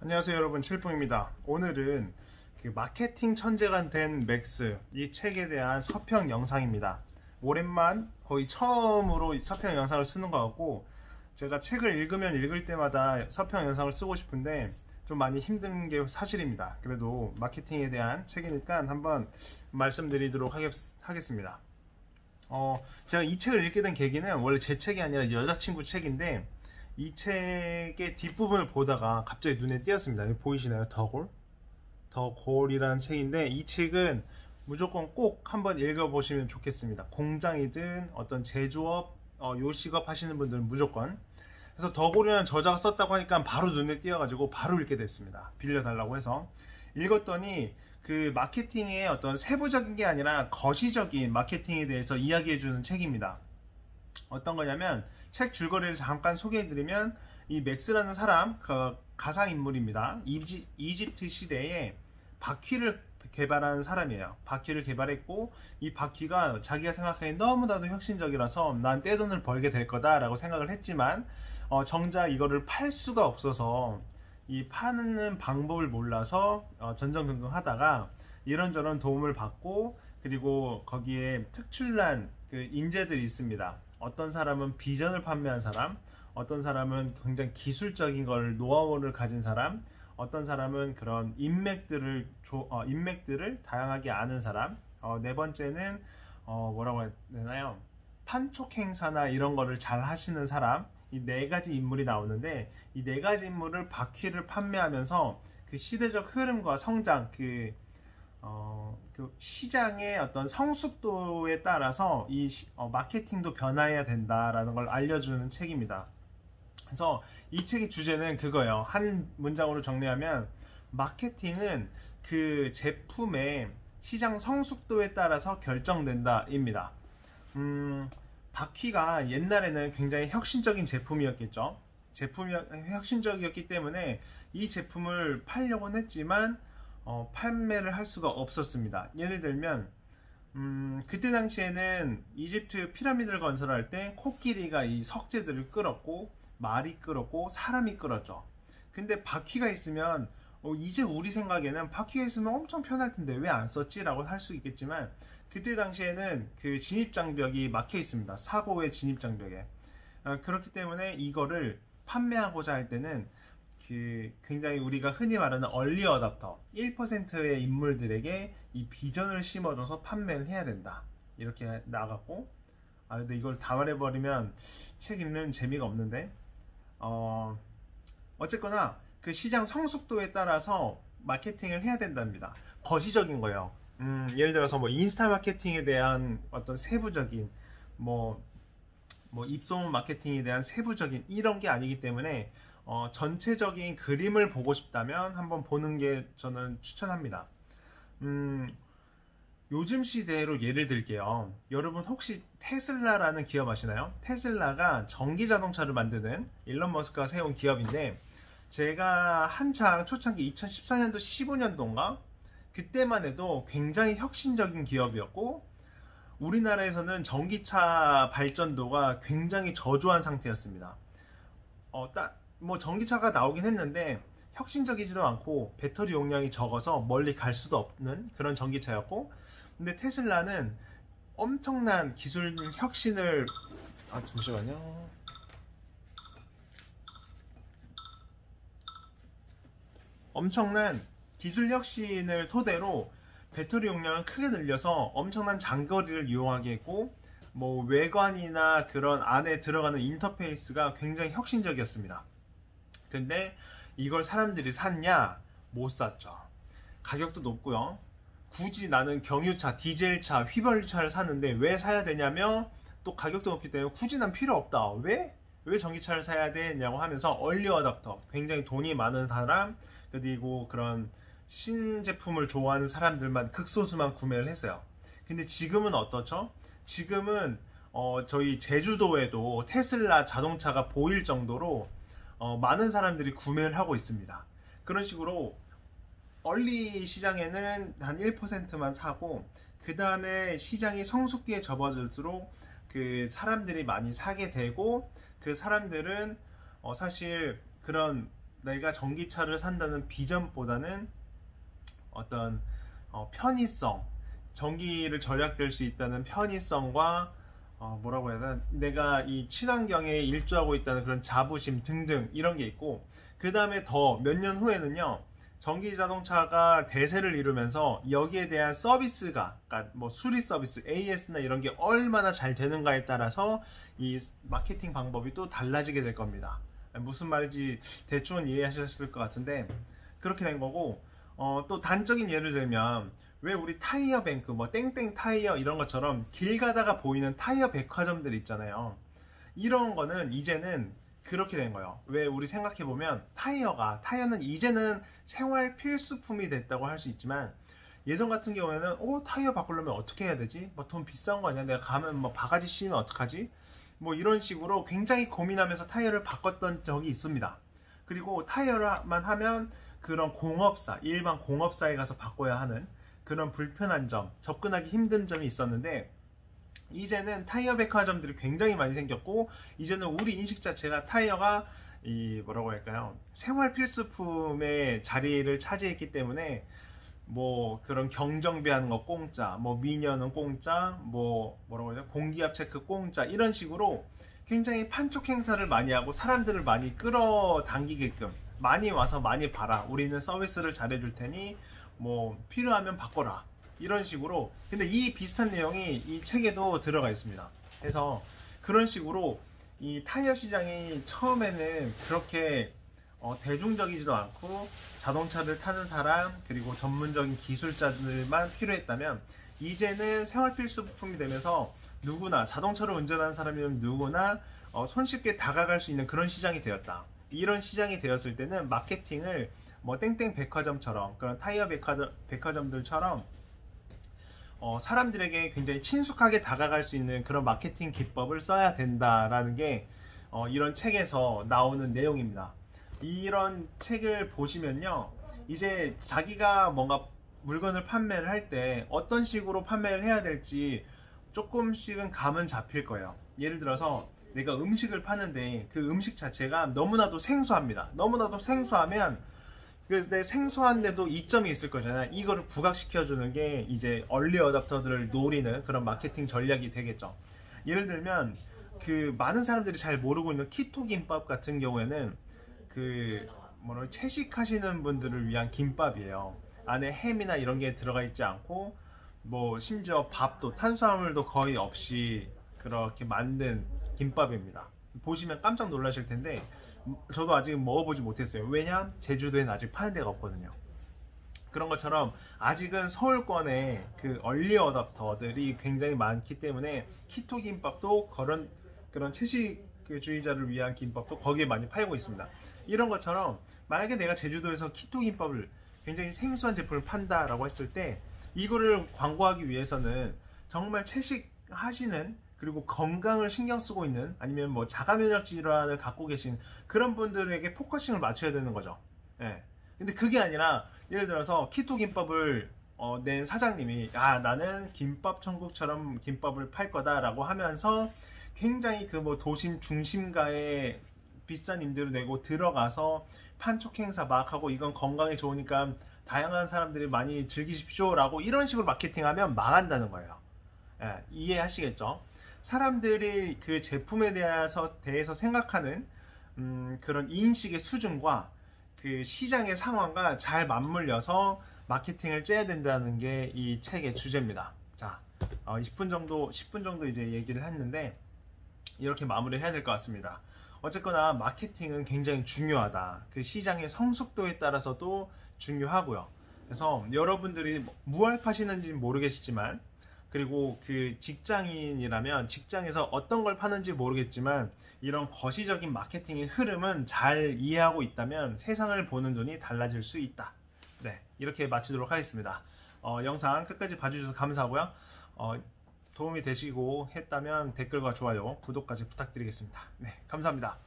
안녕하세요 여러분, 칠봉입니다. 오늘은 그 마케팅 천재가 된 맥스 이 책에 대한 서평 영상입니다. 오랜만 거의 처음으로 서평 영상을 쓰는 것 같고, 제가 책을 읽으면 읽을 때마다 서평 영상을 쓰고 싶은데 좀 많이 힘든 게 사실입니다. 그래도 마케팅에 대한 책이니까 한번 말씀드리도록 하겠습니다. 제가 이 책을 읽게 된 계기는 원래 제 책이 아니라 여자친구 책인데, 이 책의 뒷부분을 보다가 갑자기 눈에 띄었습니다. 여기 보이시나요? 더골이라는 책인데, 이 책은 무조건 꼭 한번 읽어보시면 좋겠습니다. 공장이든 어떤 제조업, 요식업 하시는 분들은 무조건. 그래서 더골이라는 저자가 썼다고 하니까 바로 눈에 띄어가지고 바로 읽게 됐습니다. 빌려달라고 해서 읽었더니, 그 마케팅의 어떤 세부적인 게 아니라 거시적인 마케팅에 대해서 이야기해주는 책입니다. 어떤 거냐면, 책 줄거리를 잠깐 소개해드리면, 이 맥스라는 사람, 그 가상인물입니다. 이집트 시대에 바퀴를 개발한 사람이에요. 바퀴를 개발했고, 이 바퀴가 자기가 생각하기에 너무나도 혁신적이라서 난 떼돈을 벌게 될 거다라고 생각을 했지만, 정작 이거를 팔 수가 없어서 이 파는 방법을 몰라서 전전긍긍하다가 이런저런 도움을 받고, 그리고 거기에 특출난 그 인재들이 있습니다. 어떤 사람은 비전을 판매한 사람, 어떤 사람은 굉장히 기술적인 걸 노하우를 가진 사람, 어떤 사람은 그런 인맥들을 다양하게 아는 사람, 네 번째는 뭐라고 해야 되나요? 판촉 행사나 이런 거를 잘 하시는 사람, 이 네 가지 인물이 나오는데, 이 네 가지 인물을 바퀴를 판매하면서 그 시대적 흐름과 성장, 그 시장의 어떤 성숙도에 따라서 이 마케팅도 변화해야 된다라는 걸 알려주는 책입니다. 그래서 이 책의 주제는 그거예요. 한 문장으로 정리하면, 마케팅은 그 제품의 시장 성숙도에 따라서 결정된다 입니다. 바퀴가 옛날에는 굉장히 혁신적인 제품이었겠죠. 제품이 혁신적이었기 때문에 이 제품을 팔려고는 했지만 판매를 할 수가 없었습니다. 예를 들면 그때 당시에는 이집트 피라미드를 건설할 때 코끼리가 이 석재들을 끌었고, 말이 끌었고, 사람이 끌었죠. 근데 바퀴가 있으면 이제 우리 생각에는 바퀴가 있으면 엄청 편할 텐데 왜 안 썼지? 라고 할 수 있겠지만, 그때 당시에는 그 진입장벽이 막혀 있습니다. 사고의 진입장벽에. 그렇기 때문에 이거를 판매하고자 할 때는 굉장히 우리가 흔히 말하는 얼리 어답터 1%의 인물들에게 이 비전을 심어줘서 판매를 해야 된다, 이렇게 나갔고, 근데 이걸 다 말해버리면 책 읽는 재미가 없는데, 어쨌거나 그 시장 성숙도에 따라서 마케팅을 해야 된답니다. 거시적인 거예요. 예를 들어서 뭐 인스타 마케팅에 대한 어떤 세부적인 입소문 마케팅에 대한 세부적인 이런 게 아니기 때문에, 전체적인 그림을 보고 싶다면 한번 보는 게 저는 추천합니다. 요즘 시대로 예를 들게요. 여러분 혹시 테슬라라는 기업 아시나요? 테슬라가 전기 자동차를 만드는 일론 머스크가 세운 기업인데, 제가 한창 초창기 2014년도 15년도인가 그때만 해도 굉장히 혁신적인 기업이었고, 우리나라에서는 전기차 발전도가 굉장히 저조한 상태였습니다. 전기차가 나오긴 했는데 혁신적이지도 않고 배터리 용량이 적어서 멀리 갈 수도 없는 그런 전기차였고, 근데 테슬라는 엄청난 기술 혁신을 잠시만요. 엄청난 기술 혁신을 토대로 배터리 용량을 크게 늘려서 엄청난 장거리를 이용하게 했고, 외관이나 그런 안에 들어가는 인터페이스가 굉장히 혁신적이었습니다. 근데 이걸 사람들이 샀냐? 못 샀죠. 가격도 높고요. 굳이 나는 경유차, 디젤차, 휘발유차를 사는데 왜 사야 되냐며, 또 가격도 높기 때문에 굳이 난 필요 없다. 왜 전기차를 사야 되냐고 하면서 얼리 어답터, 굉장히 돈이 많은 사람, 그리고 그런 신제품을 좋아하는 사람들만, 극소수만 구매를 했어요. 근데 지금은 어떻죠? 지금은 저희 제주도에도 테슬라 자동차가 보일 정도로 많은 사람들이 구매를 하고 있습니다. 그런 식으로 얼리 시장에는 한 1%만 사고, 그 다음에 시장이 성숙기에 접어들수록 그 사람들이 많이 사게 되고, 그 사람들은 사실 그런 내가 전기차를 산다는 비전보다는 어떤 편의성, 전기를 절약될 수 있다는 편의성과 뭐라고 해야 되나, 내가 이 친환경에 일조하고 있다는 그런 자부심 등등 이런 게 있고, 그 다음에 더 몇 년 후에는요, 전기 자동차가 대세를 이루면서 여기에 대한 서비스가, 그러니까 뭐 수리 서비스, AS나 이런 게 얼마나 잘 되는가에 따라서 이 마케팅 방법이 또 달라지게 될 겁니다. 무슨 말인지 대충은 이해하셨을 것 같은데, 그렇게 된 거고, 또 단적인 예를 들면, 왜 우리 타이어 뱅크, 뭐 땡땡 타이어 이런 것처럼 길 가다가 보이는 타이어 백화점들 있잖아요. 이런 거는 이제는 그렇게 된 거예요. 왜 우리 생각해보면 타이어는 이제는 생활 필수품이 됐다고 할 수 있지만, 예전 같은 경우에는 타이어 바꾸려면 어떻게 해야 되지? 뭐 돈 비싼 거 아니야? 내가 가면 뭐 바가지 씌우면 어떡하지? 뭐 이런 식으로 굉장히 고민하면서 타이어를 바꿨던 적이 있습니다. 그리고 타이어만 하면 그런 공업사, 일반 공업사에 가서 바꿔야 하는 그런 불편한 점, 접근하기 힘든 점이 있었는데, 이제는 타이어 백화점들이 굉장히 많이 생겼고, 이제는 우리 인식 자체가 타이어가 이 뭐라고 할까요? 생활 필수품의 자리를 차지했기 때문에, 뭐 그런 경정비하는 거 공짜, 뭐 미녀는 공짜, 뭐 뭐라고 해야 되나, 공기압 체크 공짜, 이런 식으로 굉장히 판촉 행사를 많이 하고 사람들을 많이 끌어당기게끔, 많이 와서 많이 봐라, 우리는 서비스를 잘해줄 테니 뭐 필요하면 바꿔라, 이런 식으로. 근데 이 비슷한 내용이 이 책에도 들어가 있습니다. 그래서 그런 식으로 이 타이어 시장이 처음에는 그렇게 대중적이지도 않고 자동차를 타는 사람, 그리고 전문적인 기술자들만 필요했다면, 이제는 생활 필수품이 되면서 누구나, 자동차를 운전하는 사람이면 누구나 손쉽게 다가갈 수 있는 그런 시장이 되었다. 이런 시장이 되었을 때는 마케팅을 뭐 땡땡 백화점처럼, 그런 타이어 백화점들처럼 사람들에게 굉장히 친숙하게 다가갈 수 있는 그런 마케팅 기법을 써야 된다라는 게 이런 책에서 나오는 내용입니다. 이런 책을 보시면요, 이제 자기가 뭔가 물건을 판매를 할 때 어떤 식으로 판매를 해야 될지 조금씩은 감은 잡힐 거예요. 예를 들어서 내가 음식을 파는데 그 음식 자체가 너무나도 생소합니다. 너무나도 생소하면, 근데 생소한데도 이점이 있을 거잖아요. 이거를 부각시켜주는 게 이제 얼리 어답터들을 노리는 그런 마케팅 전략이 되겠죠. 예를 들면 그 많은 사람들이 잘 모르고 있는 키토 김밥 같은 경우에는 그 채식하시는 분들을 위한 김밥이에요. 안에 햄이나 이런 게 들어가 있지 않고, 뭐 심지어 밥도, 탄수화물도 거의 없이 그렇게 만든 김밥입니다. 보시면 깜짝 놀라실 텐데, 저도 아직 먹어보지 못했어요. 왜냐? 제주도엔 아직 파는 데가 없거든요. 그런 것처럼 아직은 서울권에 그 얼리 어답터들이 굉장히 많기 때문에 키토 김밥도 그런 채식주의자를 위한 김밥도 거기에 많이 팔고 있습니다. 이런 것처럼 만약에 내가 제주도에서 키토 김밥을, 굉장히 생소한 제품을 판다라고 했을 때, 이거를 광고하기 위해서는 정말 채식하시는, 그리고 건강을 신경 쓰고 있는, 아니면 뭐 자가 면역 질환을 갖고 계신 그런 분들에게 포커싱을 맞춰야 되는 거죠. 예. 근데 그게 아니라, 예를 들어서 키토 김밥을 낸 사장님이 나는 김밥 천국처럼 김밥을 팔 거다라고 하면서 굉장히 그 뭐 도심 중심가에 비싼 임대료 내고 들어가서 판촉 행사 막 하고, 이건 건강에 좋으니까 다양한 사람들이 많이 즐기십시오 라고 이런 식으로 마케팅하면 망한다는 거예요. 예, 이해하시겠죠? 사람들이 그 제품에 대해서 생각하는 그런 인식의 수준과 그 시장의 상황과 잘 맞물려서 마케팅을 짜야 된다는 게 이 책의 주제입니다. 자, 10분 정도 이제 얘기를 했는데, 이렇게 마무리를 해야 될 것 같습니다. 어쨌거나 마케팅은 굉장히 중요하다. 그 시장의 성숙도에 따라서도 중요하고요. 그래서 여러분들이 무얼 파시는지는 모르겠지만, 그리고 그 직장인이라면 직장에서 어떤 걸 파는지 모르겠지만, 이런 거시적인 마케팅의 흐름은 잘 이해하고 있다면 세상을 보는 눈이 달라질 수 있다. 네, 이렇게 마치도록 하겠습니다. 영상 끝까지 봐주셔서 감사하고요. 도움이 되시고 했다면 댓글과 좋아요, 구독까지 부탁드리겠습니다. 네, 감사합니다.